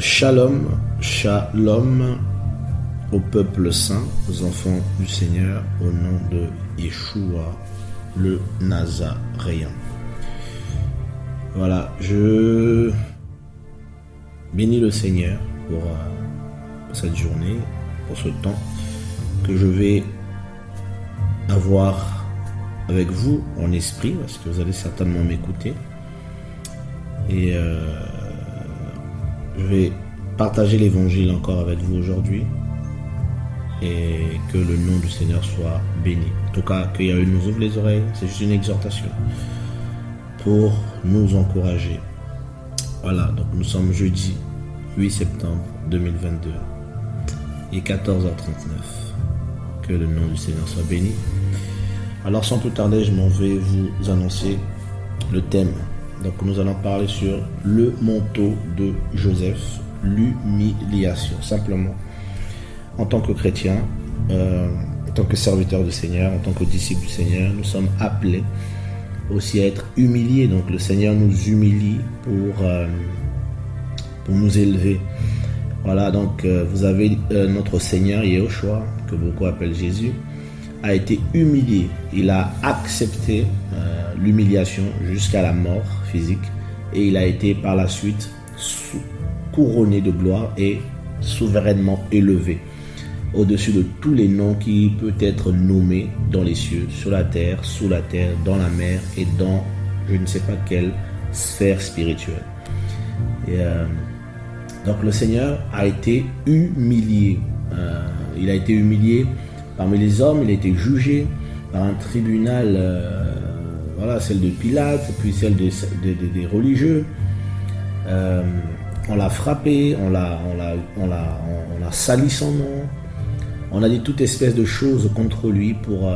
Shalom, shalom au peuple saint, aux enfants du Seigneur, au nom de Yeshua, le Nazaréen. Voilà, je bénis le Seigneur pour cette journée, pour ce temps que je vais avoir avec vous en esprit, parce que vous allez certainement m'écouter. Et je vais partager l'évangile encore avec vous aujourd'hui. Et que le nom du Seigneur soit béni. En tout cas, qu'il nous ouvre les oreilles, c'est juste une exhortation pour nous encourager. Voilà, donc nous sommes jeudi 8 septembre 2022 et 14h39. Que le nom du Seigneur soit béni. Alors sans plus tarder, je m'en vais vous annoncer le thème. Donc nous allons parler sur le manteau de Joseph, l'humiliation. Simplement, en tant que chrétien, en tant que serviteur du Seigneur, en tant que disciple du Seigneur, nous sommes appelés aussi à être humiliés. Donc le Seigneur nous humilie pour nous élever. Voilà, donc vous avez notre Seigneur Yehoshua, que beaucoup appellent Jésus, a été humilié. Il a accepté l'humiliation jusqu'à la mort physique et il a été par la suite couronné de gloire et souverainement élevé au-dessus de tous les noms qui peut être nommé dans les cieux, sur la terre, sous la terre, dans la mer et dans je ne sais pas quelle sphère spirituelle. Et donc le Seigneur a été humilié. Il a été humilié parmi les hommes, il a été jugé par un tribunal, celle de Pilate, puis celle des religieux. On l'a frappé, on l'a sali son nom, on a dit toute espèce de choses contre lui pour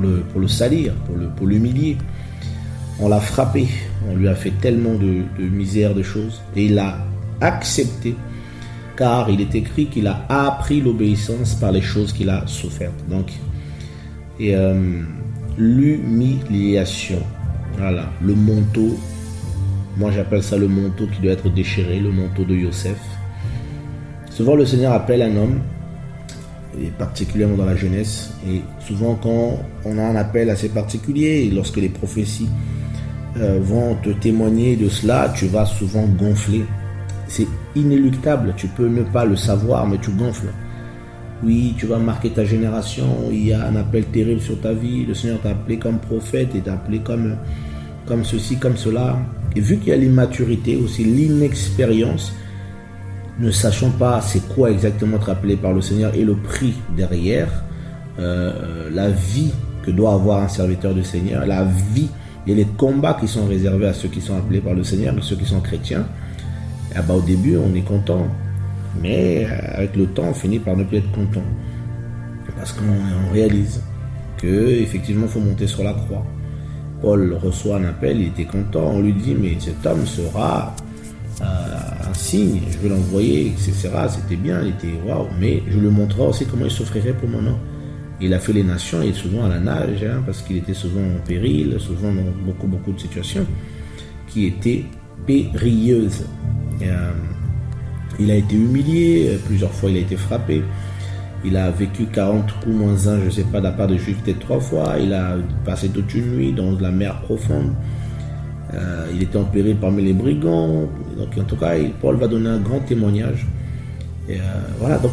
le salir, pour l'humilier. On l'a frappé, on lui a fait tellement de misère, de choses, et il a accepté, car il est écrit qu'il a appris l'obéissance par les choses qu'il a souffertes. Donc, l'humiliation, voilà, le manteau, moi j'appelle ça le manteau qui doit être déchiré, le manteau de Joseph. Souvent le Seigneur appelle un homme, et particulièrement dans la jeunesse, et souvent quand on a un appel assez particulier, et lorsque les prophéties vont te témoigner de cela, tu vas souvent gonfler. C'est inéluctable, tu peux ne pas le savoir, mais tu gonfles. Oui, tu vas marquer ta génération, il y a un appel terrible sur ta vie, le Seigneur t'a appelé comme prophète, et t'a appelé comme ceci, comme cela. Et vu qu'il y a l'immaturité, aussi l'inexpérience, ne sachant pas c'est quoi exactement être appelé par le Seigneur et le prix derrière, la vie que doit avoir un serviteur du Seigneur, la vie et les combats qui sont réservés à ceux qui sont appelés par le Seigneur, ceux qui sont chrétiens. Au début on est content, mais avec le temps on finit par ne plus être content, parce qu'on réalise que effectivement il faut monter sur la croix. Paul reçoit un appel, il était content, on lui dit mais cet homme sera un signe, je vais l'envoyer, etc. C'était bien, il était waouh, mais je lui montrerai aussi comment il souffrirait pour mon nom. Il a fait les nations, il est souvent à la nage, parce qu'il était souvent en péril, souvent dans beaucoup de situations qui étaient périlleuses. Et, il a été humilié, plusieurs fois il a été frappé. Il a vécu 40 coups moins 1, je ne sais pas, de la part de Juifs, peut-être 3 fois. Il a passé toute une nuit dans la mer profonde. Il était en péril parmi les brigands. Donc, en tout cas, Paul va donner un grand témoignage. Et voilà, donc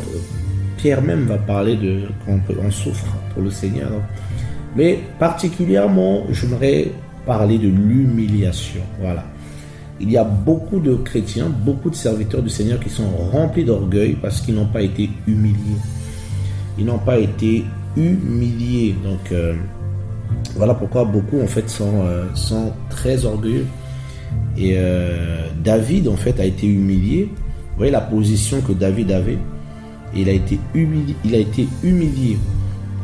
Pierre même va parler de quand on souffre pour le Seigneur. Donc. Mais particulièrement, j'aimerais parler de l'humiliation. Voilà. Il y a beaucoup de chrétiens, beaucoup de serviteurs du Seigneur qui sont remplis d'orgueil parce qu'ils n'ont pas été humiliés. Ils n'ont pas été humiliés. Donc, voilà pourquoi beaucoup en fait sont très orgueilleux. Et David en fait a été humilié. Vous voyez la position que David avait. Et il a été humilié.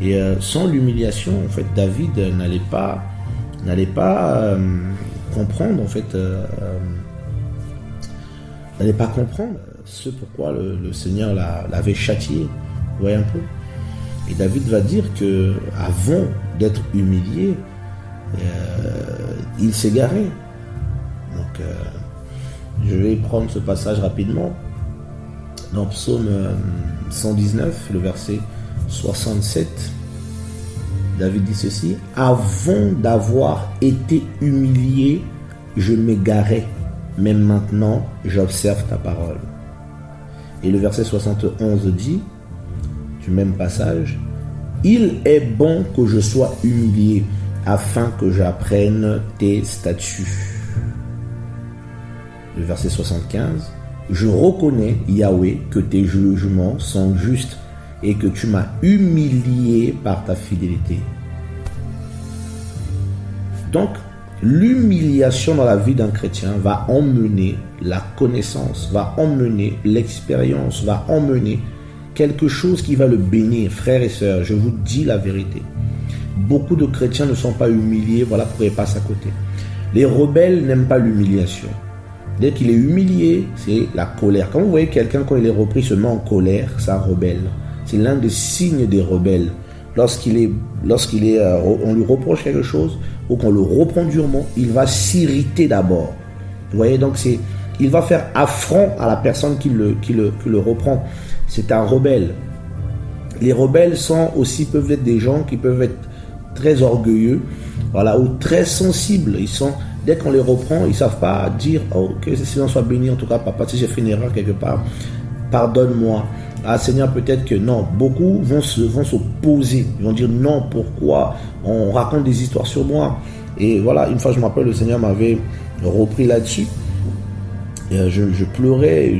Et sans l'humiliation, en fait, David n'allait pas comprendre en fait, n'allait pas comprendre ce pourquoi le Seigneur l'avait châtié. Vous voyez un peu. Et David va dire que avant d'être humilié, il s'égarait. Donc Je vais prendre ce passage rapidement. Dans Psaume 119, le verset 67, David dit ceci: « Avant d'avoir été humilié, je m'égarais, mais maintenant j'observe ta parole. » Et le verset 71 dit, du même passage, « Il est bon que je sois humilié, afin que j'apprenne tes statuts. » Le verset 75, « Je reconnais, Yahweh, que tes jugements sont justes et que tu m'as humilié par ta fidélité. » Donc, l'humiliation dans la vie d'un chrétien va emmener la connaissance, va emmener l'expérience, va emmener quelque chose qui va le bénir. Frères et sœurs, je vous dis la vérité. Beaucoup de chrétiens ne sont pas humiliés, voilà pourquoi ils passent à côté. Les rebelles n'aiment pas l'humiliation. Dès qu'il est humilié, c'est la colère. Quand vous voyez quelqu'un, quand il est repris, se met en colère, c'est un rebelle. C'est l'un des signes des rebelles. On lui reproche quelque chose ou qu'on le reprend durement, il va s'irriter d'abord. Vous voyez, donc il va faire affront à la personne qui le reprend. C'est un rebelle. Les rebelles peuvent être des gens qui peuvent être très orgueilleux, voilà, ou très sensibles. Dès qu'on les reprend, ils ne savent pas dire « Oh, que le Seigneur soit béni, en tout cas, papa, si j'ai fait une erreur quelque part, pardonne-moi. » Ah Seigneur, peut-être que non. Beaucoup vont s'opposer. Ils vont dire non, pourquoi on raconte des histoires sur moi. Et voilà, une fois je me rappelle, le Seigneur m'avait repris là-dessus. Je pleurais,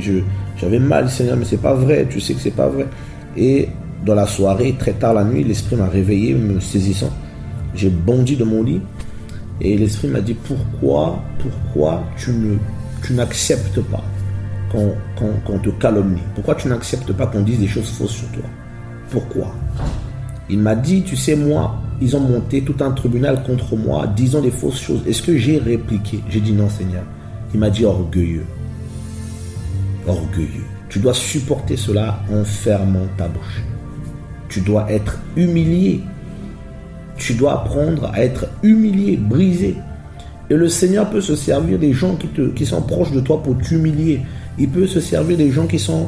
j'avais mal, Seigneur, mais c'est pas vrai, tu sais que c'est pas vrai. Et dans la soirée, très tard la nuit, l'Esprit m'a réveillé, me saisissant. J'ai bondi de mon lit et l'Esprit m'a dit pourquoi tu n'acceptes pas qu'on te calomnie? Pourquoi tu n'acceptes pas qu'on dise des choses fausses sur toi? Pourquoi? Il m'a dit, tu sais, moi, ils ont monté tout un tribunal contre moi, disant des fausses choses. Est-ce que j'ai répliqué? J'ai dit non, Seigneur. Il m'a dit orgueilleux. Orgueilleux. Tu dois supporter cela en fermant ta bouche. Tu dois être humilié. Tu dois apprendre à être humilié, brisé. Et le Seigneur peut se servir des gens qui sont proches de toi pour t'humilier. Il peut se servir des gens qui sont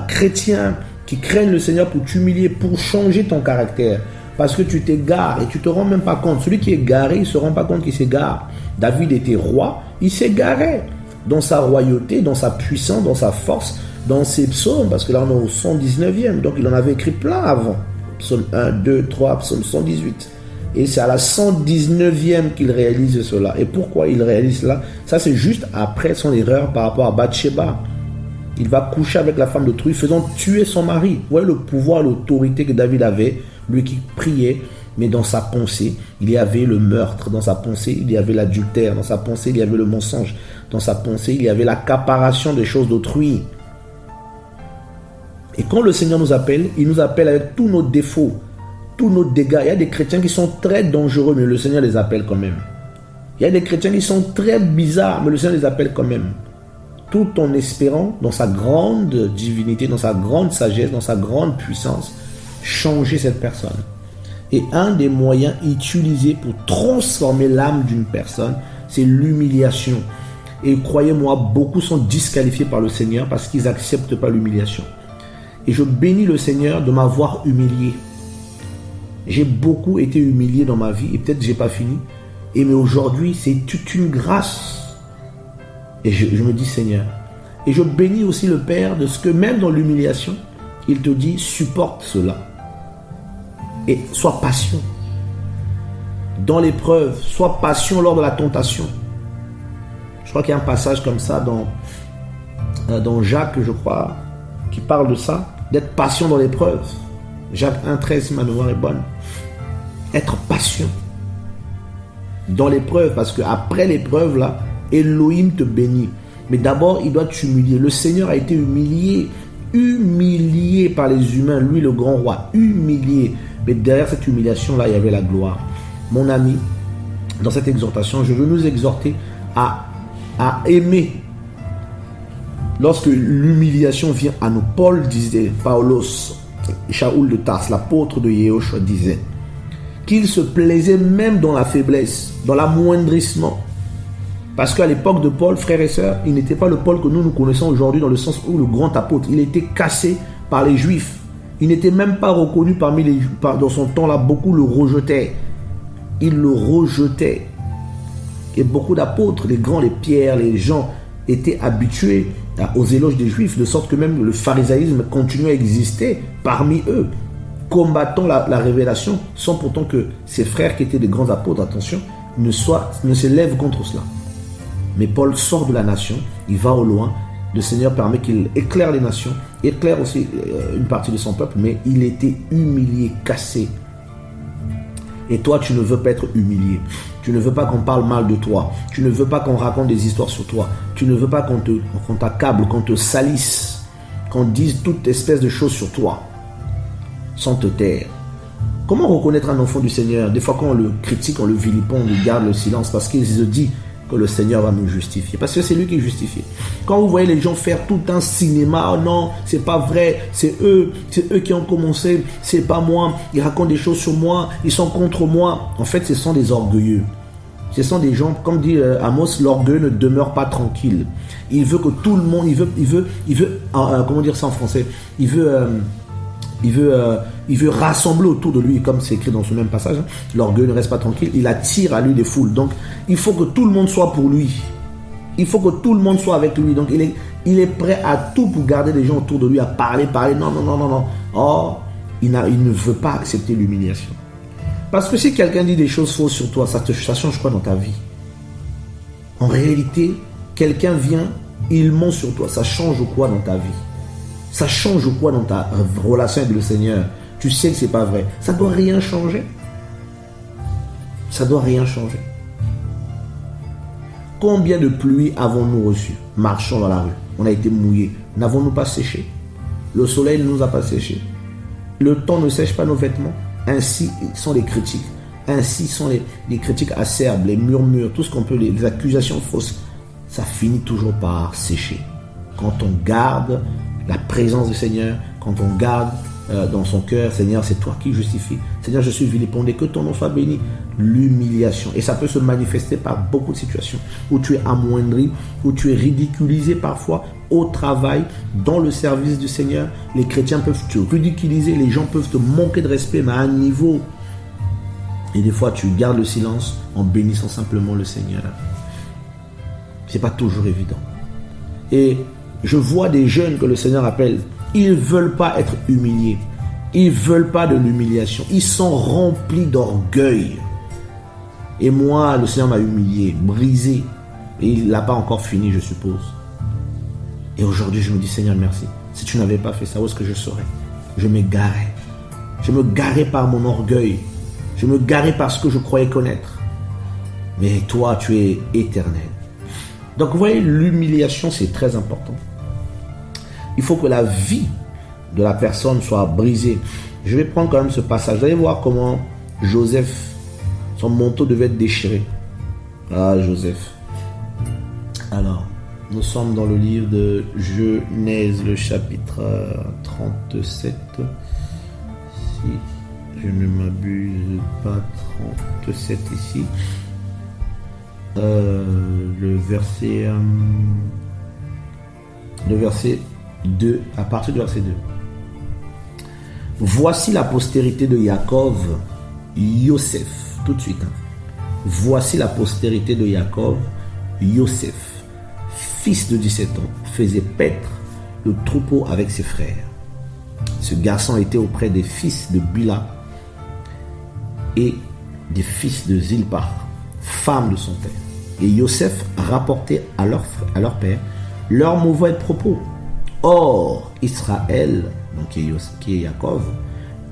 chrétiens, qui craignent le Seigneur pour t'humilier, pour changer ton caractère. Parce que tu t'égares et tu ne te rends même pas compte. Celui qui est garé, il ne se rend pas compte qu'il s'égare. David était roi, il s'égarait dans sa royauté, dans sa puissance, dans sa force, dans ses psaumes. Parce que là, on est au 119e, donc il en avait écrit plein avant. Psaume 1, 2, 3, psaume 118. Et c'est à la 119e qu'il réalise cela. Et pourquoi il réalise cela? Ça, c'est juste après son erreur par rapport à Bathsheba. Il va coucher avec la femme d'autrui, faisant tuer son mari. Vous voyez le pouvoir, l'autorité que David avait, lui qui priait, mais dans sa pensée, il y avait le meurtre. Dans sa pensée, il y avait l'adultère. Dans sa pensée, il y avait le mensonge. Dans sa pensée, il y avait l'accaparation des choses d'autrui. Et quand le Seigneur nous appelle, il nous appelle avec tous nos défauts, tous nos dégâts. Il y a des chrétiens qui sont très dangereux, mais le Seigneur les appelle quand même. Il y a des chrétiens qui sont très bizarres, mais le Seigneur les appelle quand même. Tout en espérant, dans sa grande divinité, dans sa grande sagesse, dans sa grande puissance, changer cette personne. Et un des moyens utilisés pour transformer l'âme d'une personne, c'est l'humiliation. Et croyez-moi, beaucoup sont disqualifiés par le Seigneur parce qu'ils n'acceptent pas l'humiliation. Et je bénis le Seigneur de m'avoir humilié. J'ai beaucoup été humilié dans ma vie et peut-être que je n'ai pas fini. Mais aujourd'hui, c'est toute une grâce. Et je me dis Seigneur. Et je bénis aussi le Père de ce que même dans l'humiliation, il te dit supporte cela. Et sois patient. Dans l'épreuve, sois patient lors de la tentation. Je crois qu'il y a un passage comme ça dans Jacques, je crois, qui parle de ça. D'être patient dans l'épreuve. Jacques 1,13, si ma mémoire est bonne. Être patient dans l'épreuve, parce qu'après l'épreuve, là, Elohim te bénit. Mais d'abord, il doit t'humilier. Le Seigneur a été humilié par les humains, lui le grand roi, humilié. Mais derrière cette humiliation-là, il y avait la gloire. Mon ami, dans cette exhortation, je veux nous exhorter à aimer. Lorsque l'humiliation vient à nous, Paul disait, Paulos, Shaoul de Tars, l'apôtre de Yehoshua, disait qu'il se plaisait même dans la faiblesse, dans l'amoindrissement. Parce qu'à l'époque de Paul, frères et sœurs, il n'était pas le Paul que nous connaissons aujourd'hui dans le sens où le grand apôtre. Il était cassé par les Juifs. Il n'était même pas reconnu parmi les Juifs. Dans son temps-là, beaucoup le rejetaient. Ils le rejetaient. Et beaucoup d'apôtres, les grands, les Pierre, les gens, étaient habitués aux éloges des Juifs, de sorte que même le pharisaïsme continuait à exister parmi eux, combattant la révélation, sans pourtant que ses frères qui étaient des grands apôtres, attention, ne se lèvent contre cela. Mais Paul sort de la nation, il va au loin, le Seigneur permet qu'il éclaire les nations, éclaire aussi une partie de son peuple, mais il était humilié, cassé. Et toi, tu ne veux pas être humilié. Tu ne veux pas qu'on parle mal de toi. Tu ne veux pas qu'on raconte des histoires sur toi. Tu ne veux pas qu'on t'accable, qu'on te salisse, qu'on dise toute espèce de choses sur toi, sans te taire. Comment reconnaître un enfant du Seigneur? Des fois, quand on le critique, on le vilipende, on lui garde le silence parce qu'il se dit que le Seigneur va nous justifier. Parce que c'est lui qui est justifié. Quand vous voyez les gens faire tout un cinéma, oh non, c'est pas vrai, c'est eux qui ont commencé, c'est pas moi, ils racontent des choses sur moi, ils sont contre moi. En fait, ce sont des orgueilleux. Ce sont des gens, comme dit Amos, l'orgueil ne demeure pas tranquille. Il veut que tout le monde, il veut comment dire ça en français? Il veut rassembler autour de lui, comme c'est écrit dans ce même passage, hein. L'orgueil ne reste pas tranquille, il attire à lui des foules. Donc, il faut que tout le monde soit pour lui. Il faut que tout le monde soit avec lui. Donc, il est prêt à tout pour garder les gens autour de lui, à parler. Non. Oh, il ne veut pas accepter l'humiliation. Parce que si quelqu'un dit des choses fausses sur toi, ça change quoi dans ta vie? En réalité, quelqu'un vient, il ment sur toi, ça change quoi dans ta vie? Ça change quoi dans ta relation avec le Seigneur? Tu sais que c'est pas vrai. Ça doit rien changer. Ça doit rien changer. Combien de pluies avons-nous reçues marchant dans la rue? On a été mouillés. N'avons-nous pas séché? Le soleil ne nous a pas séché. Le temps ne sèche pas nos vêtements. Ainsi sont les critiques. Ainsi sont les critiques acerbes, les murmures, tout ce qu'on peut, les accusations fausses. Ça finit toujours par sécher. Quand on garde la présence du Seigneur, quand on garde dans son cœur, Seigneur, c'est toi qui justifies. Seigneur, je suis vilipendé, que ton nom soit béni. L'humiliation. Et ça peut se manifester par beaucoup de situations où tu es amoindri, où tu es ridiculisé parfois au travail, dans le service du Seigneur. Les chrétiens peuvent te ridiculiser, les gens peuvent te manquer de respect, mais à un niveau. Et des fois, tu gardes le silence en bénissant simplement le Seigneur. C'est pas toujours évident. Et je vois des jeunes que le Seigneur appelle, ils ne veulent pas être humiliés. Ils ne veulent pas de l'humiliation. Ils sont remplis d'orgueil. Et moi, le Seigneur m'a humilié, brisé. Et il ne l'a pas encore fini, je suppose. Et aujourd'hui, je me dis, Seigneur, merci. Si tu n'avais pas fait ça, où est-ce que je serais? Je m'égarais. Je me garais par mon orgueil. Je me garais par ce que je croyais connaître. Mais toi, tu es éternel. Donc, vous voyez, l'humiliation, c'est très important. Il faut que la vie de la personne soit brisée. Je vais prendre quand même ce passage. Vous allez voir comment Joseph, son manteau devait être déchiré. Ah, Joseph. Alors, nous sommes dans le livre de Genèse, le chapitre 37. Si je ne m'abuse pas, 37 ici. Le verset 2, à partir du verset 2. Voici la postérité de Jacob, Yosef, tout de suite. Voici la postérité de Jacob, Yosef, fils de 17 ans, faisait paître le troupeau avec ses frères. Ce garçon était auprès des fils de Bila et des fils de Zilpa, femme de son père. Et Yosef rapportait à leur père leurs mauvais propos. Or, Israël, donc qui est Jacob,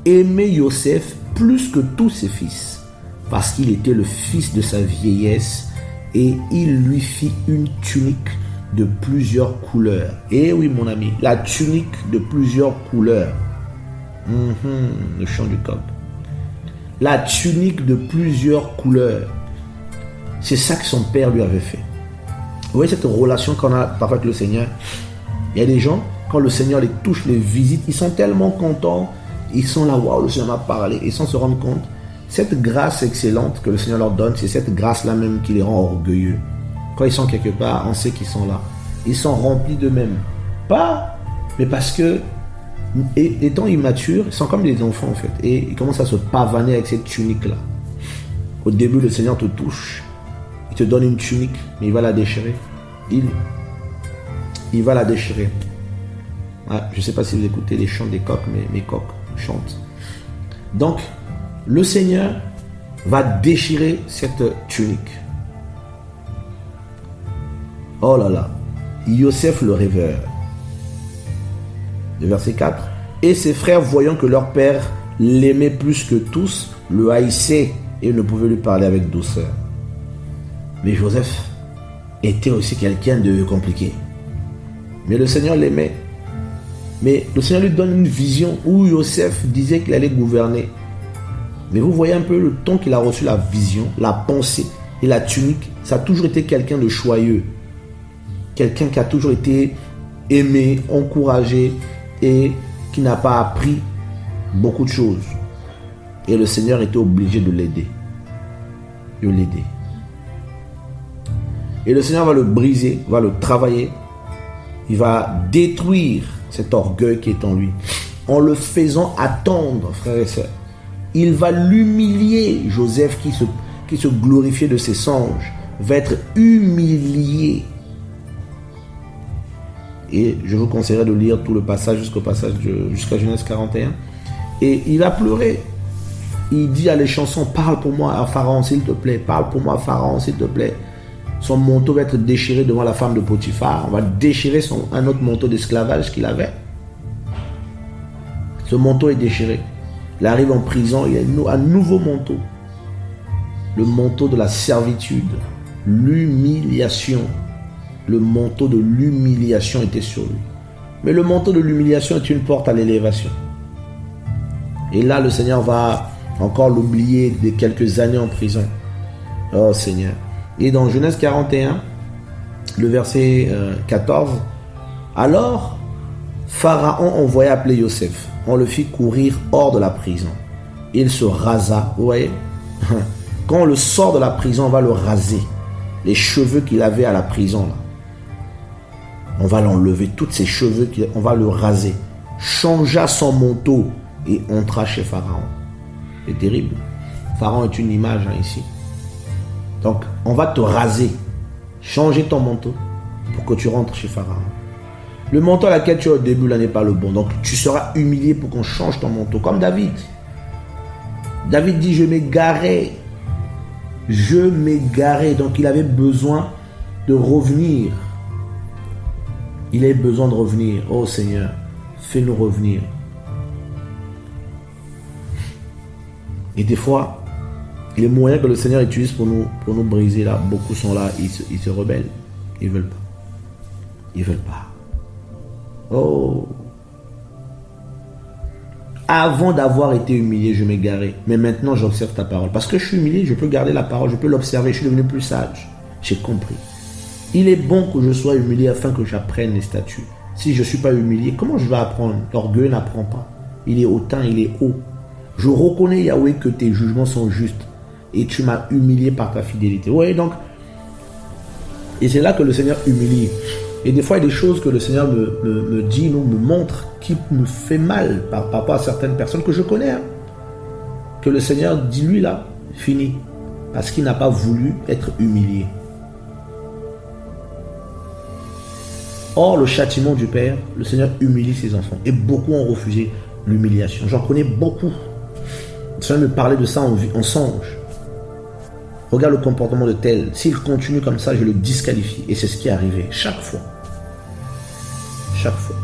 aimait Yosef plus que tous ses fils, parce qu'il était le fils de sa vieillesse, et il lui fit une tunique de plusieurs couleurs. Et oui, mon ami, la tunique de plusieurs couleurs. Le chant du coq. La tunique de plusieurs couleurs. C'est ça que son père lui avait fait. Vous voyez cette relation qu'on a parfois avec le Seigneur. Il y a des gens, quand le Seigneur les touche, les visite, ils sont tellement contents. Ils sont là, waouh, le Seigneur m'a parlé. Et sans se rendre compte, cette grâce excellente que le Seigneur leur donne, c'est cette grâce-là même qui les rend orgueilleux. Quand ils sont quelque part, on sait qu'ils sont là. Ils sont remplis d'eux-mêmes. Pas, mais parce que, étant immatures, ils sont comme des enfants en fait. Et ils commencent à se pavaner avec cette tunique-là. Au début, le Seigneur te touche. Il te donne une tunique, mais il va la déchirer. Il va la déchirer. Ouais, je ne sais pas si vous écoutez les chants des coqs, mais mes coqs chantent. Donc, le Seigneur va déchirer cette tunique. Oh là là. Yosef le rêveur. Le verset 4. Et ses frères, voyant que leur père l'aimait plus que tous, le haïssaient et ne pouvaient lui parler avec douceur. Mais Joseph était aussi quelqu'un de compliqué. Mais le Seigneur l'aimait. Mais le Seigneur lui donne une vision où Yosef disait qu'il allait gouverner. Mais vous voyez un peu le temps qu'il a reçu la vision, la pensée et la tunique. Ça a toujours été quelqu'un de joyeux. Quelqu'un qui a toujours été aimé, encouragé et qui n'a pas appris beaucoup de choses. Et le Seigneur était obligé de l'aider. Et le Seigneur va le briser, va le travailler. Il va détruire cet orgueil qui est en lui. En le faisant attendre, frères et sœurs. Il va l'humilier. Joseph qui se glorifiait de ses songes va être humilié. Et je vous conseillerais de lire tout le passage jusqu'à Genèse 41. Et il va pleurer. Il dit à les chansons, parle pour moi à Pharaon s'il te plaît. Parle pour moi à Pharaon s'il te plaît. Son manteau va être déchiré devant la femme de Potiphar. On va déchirer un autre manteau d'esclavage qu'il avait. Ce manteau est déchiré. Il arrive en prison, il a un nouveau manteau. Le manteau de la servitude. L'humiliation. Le manteau de l'humiliation était sur lui. Mais le manteau de l'humiliation est une porte à l'élévation. Et là, le Seigneur va encore l'oublier de quelques années en prison. Oh Seigneur. Et dans Genèse 41, le verset 14, alors Pharaon envoya appeler Yosef. On le fit courir hors de la prison. Il se rasa. Vous voyez? Quand on le sort de la prison, on va le raser. Les cheveux qu'il avait à la prison, là. On va l'enlever, tous ses cheveux, on va le raser. Changea son manteau et entra chez Pharaon. C'est terrible. Pharaon est une image ici. Donc, on va te raser. Changer ton manteau pour que tu rentres chez Pharaon. Le manteau à laquelle tu es au début, là, n'est pas le bon. Donc, tu seras humilié pour qu'on change ton manteau. Comme David. David dit, je m'égarais. Je m'égarais. Donc, il avait besoin de revenir. Il a besoin de revenir. Oh Seigneur, fais-nous revenir. Et des fois, les moyens que le Seigneur utilise pour nous briser, là, beaucoup sont là, ils se rebellent. Ils ne veulent pas. Ils ne veulent pas. Oh. Avant d'avoir été humilié, je m'égarais. Mais maintenant, j'observe ta parole. Parce que je suis humilié, je peux garder la parole, je peux l'observer. Je suis devenu plus sage. J'ai compris. Il est bon que je sois humilié afin que j'apprenne les statuts. Si je ne suis pas humilié, comment je vais apprendre? L'orgueil n'apprend pas. Il est hautain, il est haut. Je reconnais, Yahweh, que tes jugements sont justes. Et tu m'as humilié par ta fidélité. Vous voyez donc? Et c'est là que le Seigneur humilie. Et des fois, il y a des choses que le Seigneur me dit, me montre, qui me fait mal par rapport à certaines personnes que je connais. Hein. Que le Seigneur dit, lui là, fini. Parce qu'il n'a pas voulu être humilié. Or, le châtiment du Père, le Seigneur humilie ses enfants. Et beaucoup ont refusé l'humiliation. J'en connais beaucoup. Le Seigneur me parlait de ça en songe. Regarde le comportement de tel. S'il continue comme ça, je le disqualifie. Et c'est ce qui est arrivé chaque fois. Chaque fois.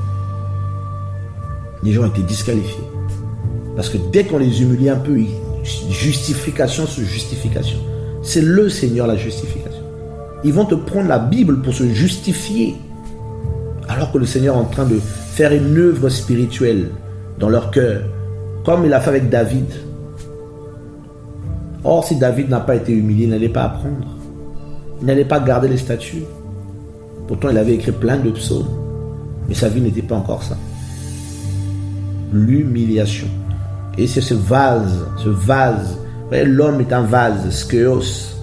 Les gens ont été disqualifiés. Parce que dès qu'on les humilie un peu, justification sur justification. C'est le Seigneur la justification. Ils vont te prendre la Bible pour se justifier. Alors que le Seigneur est en train de faire une œuvre spirituelle dans leur cœur. Comme il a fait avec David. Or, si David n'a pas été humilié, il n'allait pas apprendre. Il n'allait pas garder les statuts. Pourtant, il avait écrit plein de psaumes. Mais sa vie n'était pas encore ça. L'humiliation. Et c'est ce vase. Vous voyez, l'homme est un vase. Skeos.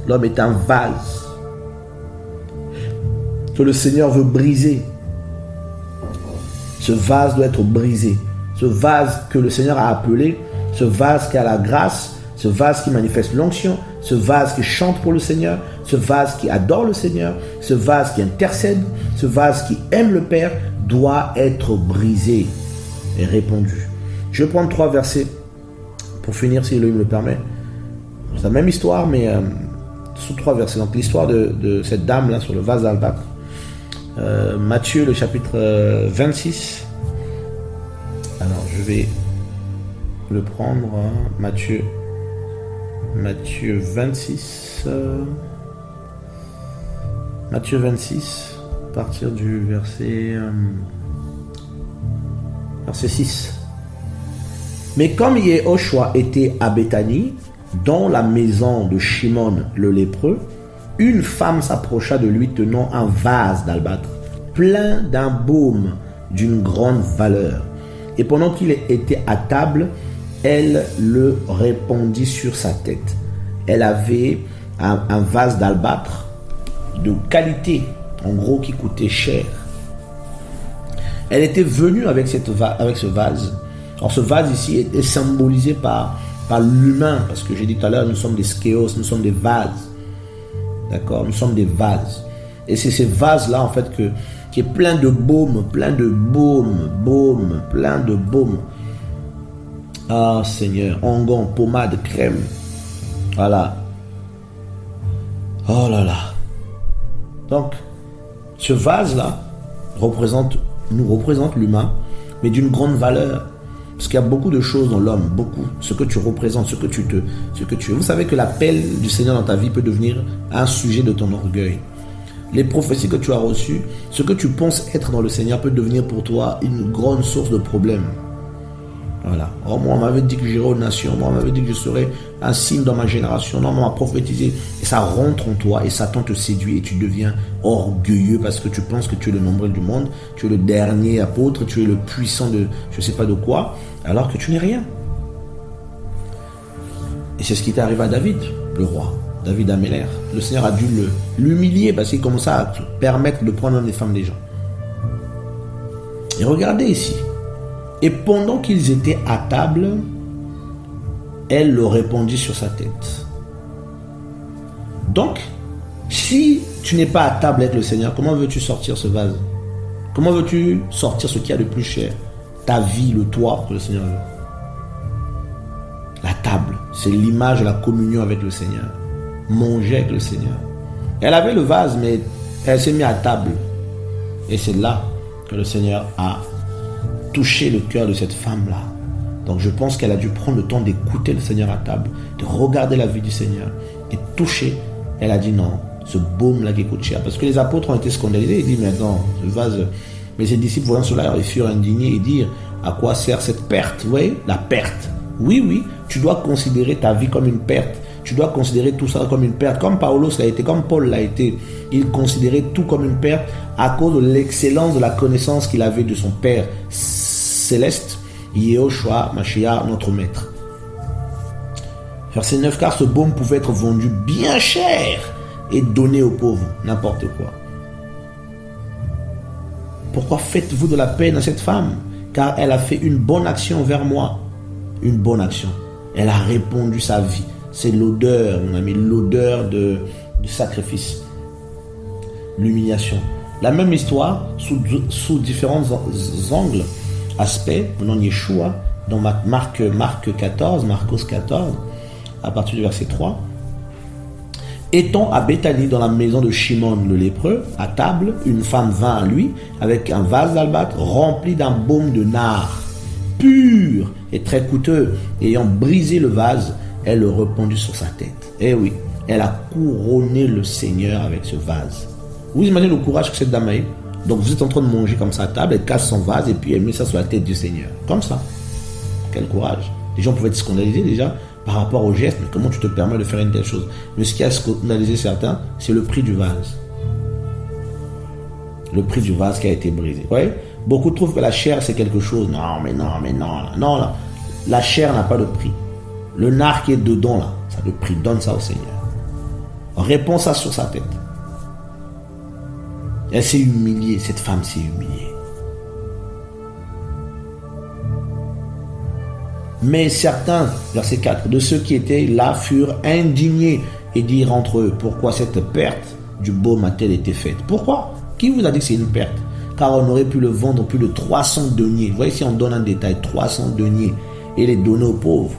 L'homme est un vase que le Seigneur veut briser. Ce vase doit être brisé. Ce vase que le Seigneur a appelé, ce vase qui a la grâce, ce vase qui manifeste l'onction, ce vase qui chante pour le Seigneur, ce vase qui adore le Seigneur, ce vase qui intercède, ce vase qui aime le Père, doit être brisé et répandu. Je vais prendre 3 versets pour finir, si Elohim me le permet. C'est la même histoire, mais sous 3 versets. Donc l'histoire de cette dame-là sur le vase d'albâtre. Matthieu, le chapitre 26. Alors, je vais le prendre. Matthieu 26. Matthieu 26, à partir du verset 6. Mais comme Yehoshua était à Béthanie, dans la maison de Shimon le lépreux, une femme s'approcha de lui tenant un vase d'albâtre, plein d'un baume d'une grande valeur. Et pendant qu'il était à table, elle le répandit sur sa tête. Elle avait un vase d'albâtre de qualité, en gros qui coûtait cher. Elle était venue avec ce vase. Alors ce vase ici est symbolisé par l'humain, parce que j'ai dit tout à l'heure, nous sommes des skéos, nous sommes des vases. D'accord, nous sommes des vases. Et c'est ces vases-là, en fait, qui est plein de baume, plein de baume. Ah, Seigneur, onguent, pommade, crème. Voilà. Oh là là. Donc, ce vase-là nous représente l'humain, mais d'une grande valeur. Parce qu'il y a beaucoup de choses dans l'homme, beaucoup. Ce que tu représentes, ce que tu es. Vous savez que l'appel du Seigneur dans ta vie peut devenir un sujet de ton orgueil. Les prophéties que tu as reçues, ce que tu penses être dans le Seigneur peut devenir pour toi une grande source de problèmes. Voilà. Oh, moi, on m'avait dit que j'irais aux nations. Moi, on m'avait dit que je serais un signe dans ma génération. Non, on m'a prophétisé. Et ça rentre en toi et Satan te séduit et tu deviens orgueilleux parce que tu penses que tu es le nombril du monde, tu es le dernier apôtre, tu es le puissant de je ne sais pas de quoi, alors que tu n'es rien. Et c'est ce qui t'est arrivé à David, le roi, David Améler. Le Seigneur a dû l'humilier parce qu'il commençait à permettre de prendre les femmes des gens. Et regardez ici. Et pendant qu'ils étaient à table, elle le répandit sur sa tête. Donc, si tu n'es pas à table avec le Seigneur, comment veux-tu sortir ce vase? Comment veux-tu sortir ce qu'il y a de plus cher? Ta vie, le toit que le Seigneur veut. La table, c'est l'image de la communion avec le Seigneur. Manger avec le Seigneur. Elle avait le vase, mais elle s'est mise à table. Et c'est là que le Seigneur a touché le cœur de cette femme-là. Donc je pense qu'elle a dû prendre le temps d'écouter le Seigneur à table, de regarder la vie du Seigneur et toucher. Elle a dit non, ce baume-là qui coûte cher. Parce que les apôtres ont été scandalisés. Ils disent mais attends, ce vase. Mais ses disciples voyant cela, ils furent indignés et dirent à quoi sert cette perte? Vous voyez, la perte. Oui, tu dois considérer ta vie comme une perte. Tu dois considérer tout ça comme une perte. Comme Paulos l'a été, comme Paul l'a été. Il considérait tout comme une perte à cause de l'excellence de la connaissance qu'il avait de son Père céleste, Yehoshua, Mashiach, notre maître. Verset 9, car ce baume pouvait être vendu bien cher et donné aux pauvres, n'importe quoi. Pourquoi faites-vous de la peine à cette femme? Car elle a fait une bonne action envers moi. Une bonne action. Elle a répandu sa vie. C'est l'odeur, mon ami, l'odeur du sacrifice. L'humiliation. La même histoire, sous différents angles, aspects, venant Yeshua, dans Marcos 14, à partir du verset 3. Étant à Béthanie, dans la maison de Shimon le lépreux, à table, une femme vint à lui avec un vase d'albâtre rempli d'un baume de nard, pur et très coûteux. Ayant brisé le vase, elle le répandit sur sa tête. Eh oui, elle a couronné le Seigneur avec ce vase. Vous imaginez le courage que cette dame a eu? Donc vous êtes en train de manger comme ça à table, elle casse son vase et puis elle met ça sur la tête du Seigneur. Comme ça. Quel courage. Les gens pouvaient être scandalisés déjà par rapport au geste, mais comment tu te permets de faire une telle chose? Mais ce qui a scandalisé certains, c'est le prix du vase. Le prix du vase qui a été brisé. Vous voyez? Beaucoup trouvent que la chair c'est quelque chose. Non, mais non. Non, là. La chair n'a pas de prix. Le nard qui est dedans là, ça a de prix. Donne ça au Seigneur. Réponds ça sur sa tête. Elle s'est humiliée, cette femme s'est humiliée. Mais certains, verset 4, de ceux qui étaient là furent indignés et dirent entre eux, pourquoi cette perte du baume a-t-elle été faite? Pourquoi? Qui vous a dit que c'est une perte? Car on aurait pu le vendre plus de 300 deniers. Vous voyez, si on donne un détail, 300 deniers, et les donner aux pauvres.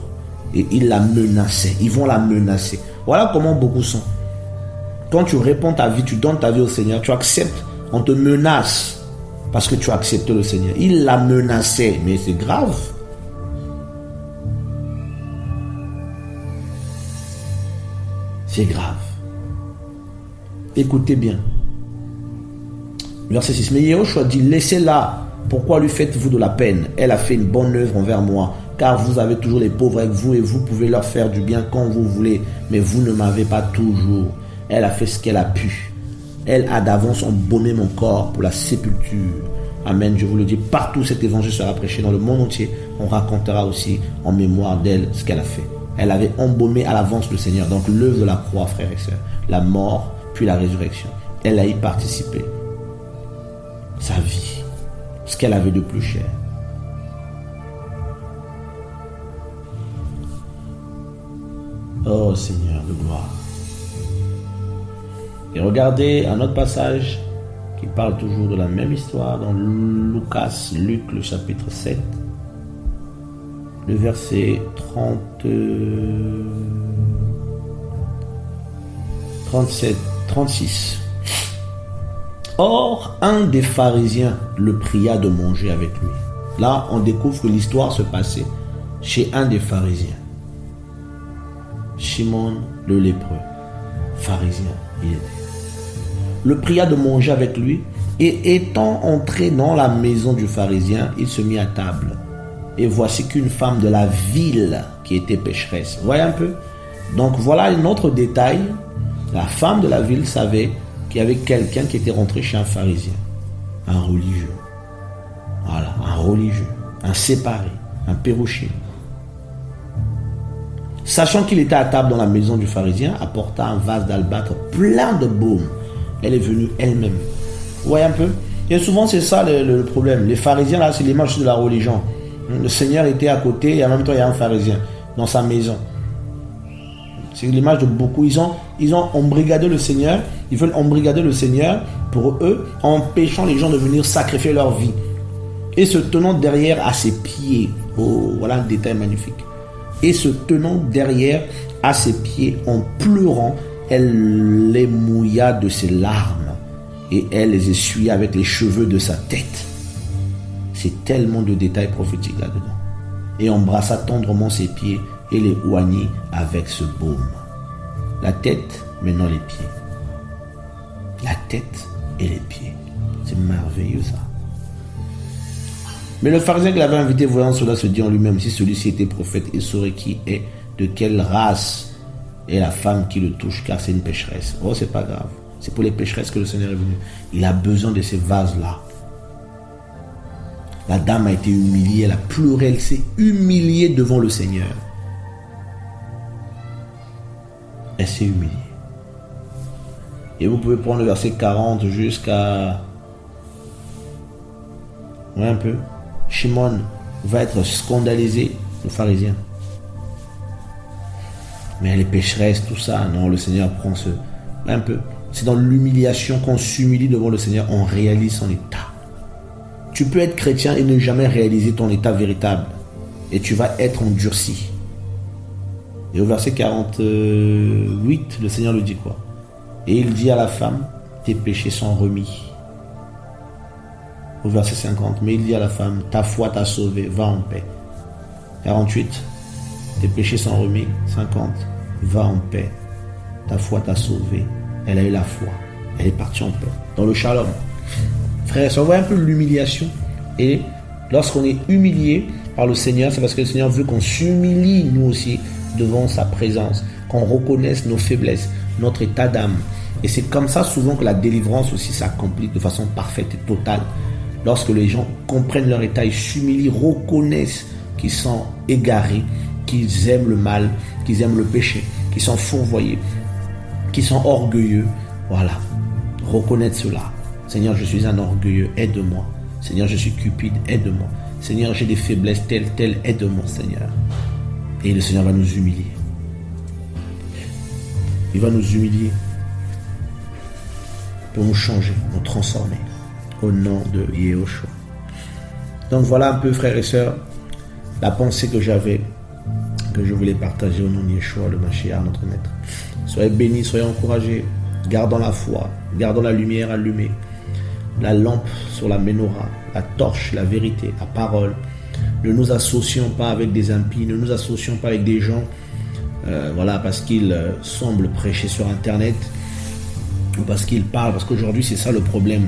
Et ils la menaçaient, ils vont la menacer. Voilà comment beaucoup sont. Quand tu réponds ta vie, tu donnes ta vie au Seigneur, tu acceptes, on te menace parce que tu as accepté le Seigneur. Il la menaçait, mais c'est grave. C'est grave. Écoutez bien. Verset 6. Mais Yehoshua dit, laissez-la. Pourquoi lui faites-vous de la peine? Elle a fait une bonne œuvre envers moi. Car vous avez toujours les pauvres avec vous et vous pouvez leur faire du bien quand vous voulez. Mais vous ne m'avez pas toujours. Elle a fait ce qu'elle a pu. Elle a d'avance embaumé mon corps pour la sépulture. Amen, je vous le dis. Partout cet évangile sera prêché dans le monde entier. On racontera aussi en mémoire d'elle ce qu'elle a fait. Elle avait embaumé à l'avance le Seigneur. Donc l'œuvre de la croix, frères et sœurs. La mort, puis la résurrection. Elle a y participé. Sa vie. Ce qu'elle avait de plus cher. Oh Seigneur de gloire. Et regardez un autre passage qui parle toujours de la même histoire dans Luc, le chapitre 7, le verset 36. Or, un des pharisiens le pria de manger avec lui. Là, on découvre que l'histoire se passait chez un des pharisiens. Simon le lépreux, pharisien, il était. Le pria de manger avec lui, et étant entré dans la maison du pharisien, il se mit à table. Et voici qu'une femme de la ville qui était pécheresse. Vous voyez un peu? Donc voilà un autre détail. La femme de la ville savait qu'il y avait quelqu'un qui était rentré chez un pharisien, un religieux. Voilà, un religieux, un séparé, un pérouché. Sachant qu'il était à table dans la maison du pharisien, apporta un vase d'albâtre plein de baume. Elle est venue elle-même. Vous voyez un peu? Et souvent c'est ça le problème. Les pharisiens là, c'est l'image de la religion. Le Seigneur était à côté et en même temps il y a un pharisien dans sa maison. C'est l'image de beaucoup. Ils ont embrigadé le Seigneur. Ils veulent embrigader le Seigneur pour eux, en empêchant les gens de venir sacrifier leur vie. Et se tenant derrière à ses pieds. Oh, voilà un détail magnifique. Et se tenant derrière à ses pieds en pleurant, elle les mouilla de ses larmes et elle les essuya avec les cheveux de sa tête. C'est tellement de détails prophétiques là-dedans. Et embrassa tendrement ses pieds et les oignit avec ce baume. La tête, maintenant les pieds. La tête et les pieds. C'est merveilleux ça. Mais le pharisien qui l'avait invité, voyant cela, se dit en lui-même, si celui-ci était prophète, il saurait qui est, de quelle race est la femme qui le touche, car c'est une pécheresse. Oh, c'est pas grave. C'est pour les pécheresses que le Seigneur est venu. Il a besoin de ces vases-là. La dame a été humiliée, elle a pleuré, elle s'est humiliée devant le Seigneur. Elle s'est humiliée. Et vous pouvez prendre le verset 40 jusqu'à... Ouais, un peu. Shimon va être scandalisé, le pharisien. Mais elle est pécheresse, tout ça. Non, le Seigneur prend ce... Un peu. C'est dans l'humiliation qu'on s'humilie devant le Seigneur, on réalise son état. Tu peux être chrétien et ne jamais réaliser ton état véritable. Et tu vas être endurci. Et au verset 48, le Seigneur lui dit quoi? Et il dit à la femme, tes péchés sont remis. Au verset 50, mais il dit à la femme, ta foi t'a sauvé, va en paix. 48, tes péchés sont remis. 50, va en paix. Ta foi t'a sauvé. Elle a eu la foi. Elle est partie en paix. Dans le shalom. Frère, ça voit un peu l'humiliation. Et lorsqu'on est humilié par le Seigneur, c'est parce que le Seigneur veut qu'on s'humilie, nous aussi, devant sa présence. Qu'on reconnaisse nos faiblesses, notre état d'âme. Et c'est comme ça souvent que la délivrance aussi s'accomplit de façon parfaite et totale. Lorsque les gens comprennent leur état, ils s'humilient, reconnaissent qu'ils sont égarés, qu'ils aiment le mal, qu'ils aiment le péché, qu'ils sont fourvoyés. qui sont orgueilleux. Voilà, reconnaître cela. Seigneur, je suis un orgueilleux, aide-moi. Seigneur, je suis cupide, aide-moi. Seigneur, j'ai des faiblesses telles, aide-moi, Seigneur. Et le Seigneur va nous humilier. Il va nous humilier pour nous changer, nous transformer au nom de Yehoshua. Donc voilà un peu, frères et sœurs, la pensée que j'avais, que je voulais partager au nom de Yeshua, le Mashiach, notre maître. Soyez bénis, soyez encouragés, gardons la foi, gardons la lumière allumée, la lampe sur la menorah, la torche, la vérité, la parole. Ne nous associons pas avec des impies, ne nous associons pas avec des gens, voilà, parce qu'ils semblent prêcher sur Internet, ou parce qu'ils parlent, parce qu'aujourd'hui c'est ça le problème.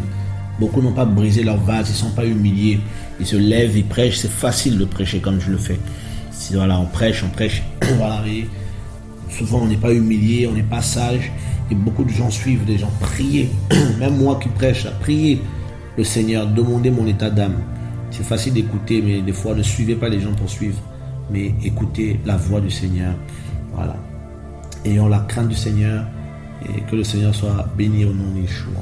Beaucoup n'ont pas brisé leur vase, ils ne sont pas humiliés, ils se lèvent, ils prêchent, c'est facile de prêcher comme je le fais. Si, voilà, on prêche, voilà, et souvent on n'est pas humilié, on n'est pas sage, et beaucoup de gens suivent, des gens prier, même moi qui prêche, prier le Seigneur, demander mon état d'âme. C'est facile d'écouter, mais des fois ne suivez pas les gens pour suivre, mais écoutez la voix du Seigneur. Voilà. Ayons la crainte du Seigneur et que le Seigneur soit béni au nom de Yeshua.